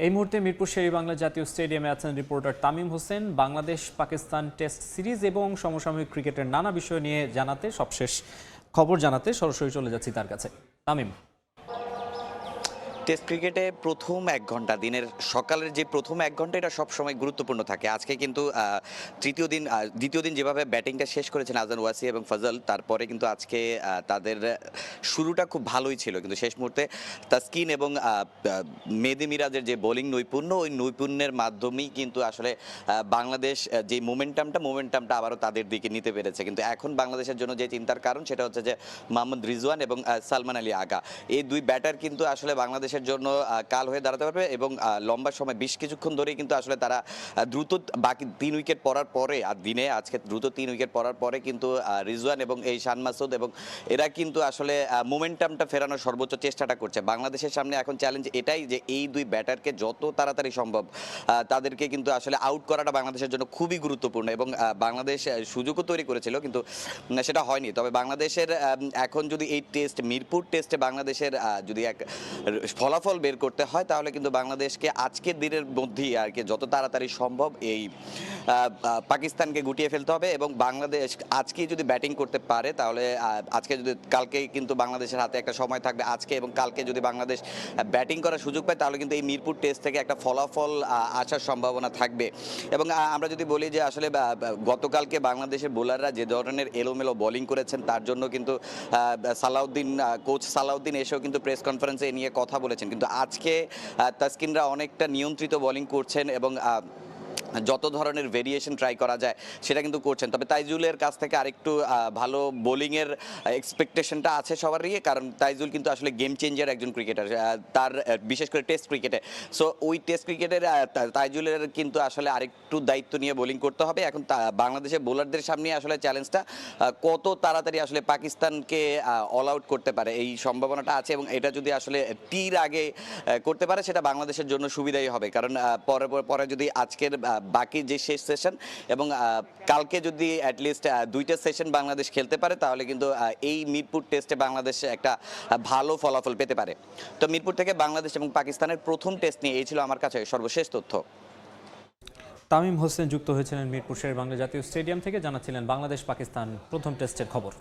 এই মুহূর্তে মিরপুর শেরেবাংলা জাতীয় স্টেডিয়ামে আছেন reporter Tamim Hossain. Bangladesh Pakistan test series এবং সমসাময়িক ক্রিকেটের নানা বিষয় নিয়ে জানাতে, সবশেষ খবর জানাতে সরাসরি চলে যাচ্ছি তার কাছে। তামিম, টেস্ট ক্রিকেটে প্রথম 1 ঘন্টা, দিনের সকালের যে প্রথম 1 ঘন্টা, এটা সবসময় গুরুত্বপূর্ণ থাকে। আজকে কিন্তু দ্বিতীয় দিন যেভাবে ব্যাটিংটা শেষ করেছেন আজহান ওয়াসি এবং ফজল, তারপরে কিন্তু আজকে তাদের শুরুটা খুব ভালোই ছিল, কিন্তু শেষ মুহূর্তে তাসকিন এবং মেহেদী মিরাজের যে বোলিং নৈপুণ্য, ওই নৈপুণ্যের মাধ্যমেই কিন্তু আসলে বাংলাদেশ যে মোমেন্টামটা আবারও তাদের দিকে নিতে পেরেছে। কিন্তু এখন বাংলাদেশের জন্য যে চিন্তার কারণ, সেটা হচ্ছে যে মোহাম্মদ রিজওয়ান এবং সালমান আলী আগা, এই দুই ব্যাটার কিন্তু আসলে বাংলাদেশের জন্য কাল হয়ে দাঁড়াতে পারবে এবং লম্বা সময় বেশ কিছুক্ষণ ধরেই কিন্তু আসলে তারা দ্রুত বাকি 3 উইকেট পড়ার পরে, আর দিনে আজকে দ্রুত 3 উইকেট পড়ার পরে কিন্তু রিজওয়ান এবং এই শান মাসুদ এবং এরা কিন্তু আসলে মোমেন্টামটা ফেরানোর সর্বোচ্চ চেষ্টাটা করছে। বাংলাদেশের সামনে এখন চ্যালেঞ্জ এটাই যে এই দুই ব্যাটারকে যত তাড়াতাড়ি সম্ভব তাদেরকে কিন্তু আসলে আউট করাটা বাংলাদেশের জন্য খুবই গুরুত্বপূর্ণ। এবং বাংলাদেশ সুযোগও তৈরি করেছিল, কিন্তু সেটা হয়নি। তবে বাংলাদেশের এখন যদি এই টেস্ট, মিরপুর টেস্টে বাংলাদেশের যদি এক ফলাফল বের করতে হয়, তাহলে কিন্তু বাংলাদেশকে আজকের দিনের মধ্যেই আর কি যত তাড়াতাড়ি সম্ভব এই পাকিস্তানকে গুটিয়ে ফেলতে হবে। এবং বাংলাদেশ আজকেই যদি ব্যাটিং করতে পারে, তাহলে কালকেই কিন্তু বাংলাদেশের হাতে একটা সময় থাকবে। আজকে এবং কালকে যদি বাংলাদেশ ব্যাটিং করার সুযোগ পায়, তাহলে কিন্তু এই মিরপুর টেস্ট থেকে একটা ফলাফল আসার সম্ভাবনা থাকবে। এবং আমরা যদি বলি যে আসলে গতকালকে বাংলাদেশের বোলাররা যে ধরনের এলোমেলো বোলিং করেছেন, তার জন্য কিন্তু কোচ সালাউদ্দিন এসেও কিন্তু প্রেস কনফারেন্সে এ নিয়ে কথা বলেছেন। কিন্তু আজকে তাসকিনরা অনেকটা নিয়ন্ত্রিত বোলিং করছেন এবং যত ধরনের ভেরিয়েশন ট্রাই করা যায় সেটা কিন্তু করছেন। তবে তাইজুলের কাছ থেকে আরেকটু ভালো বোলিংয়ের এক্সপেকটেশনটা আছে সবারই, কারণ তাইজুল কিন্তু আসলে গেম চেঞ্জার একজন ক্রিকেটার, তার বিশেষ করে টেস্ট ক্রিকেটে। সো ওই টেস্ট ক্রিকেটের তাইজুলের কিন্তু আসলে আরেকটু দায়িত্ব নিয়ে বোলিং করতে হবে। এখন বাংলাদেশের বোলারদের সামনে আসলে চ্যালেঞ্জটা কত তাড়াতাড়ি আসলে পাকিস্তানকে অল আউট করতে পারে, এই সম্ভাবনাটা আছে। এবং এটা যদি আসলে টির আগে করতে পারে, সেটা বাংলাদেশের জন্য সুবিধাই হবে। কারণ পরে যদি আজকের বাকি যে শেষ সেশন এবং কালকে যদি অ্যাটলিস্ট 2টা সেশন বাংলাদেশ খেলতে পারে, তাহলে কিন্তু এই মিরপুর টেস্টে বাংলাদেশ একটা ভালো ফলাফল পেতে পারে। তো মিরপুর থেকে বাংলাদেশ এবং পাকিস্তানের প্রথম টেস্ট নিয়ে এই ছিল আমার কাছে সর্বশেষ তথ্য। তামিম হোসেন যুক্ত হয়েছিলেন মিরপুর শেরেবাংলা জাতীয় স্টেডিয়াম থেকে, জানাচ্ছিলেন বাংলাদেশ পাকিস্তান প্রথম টেস্টের খবর।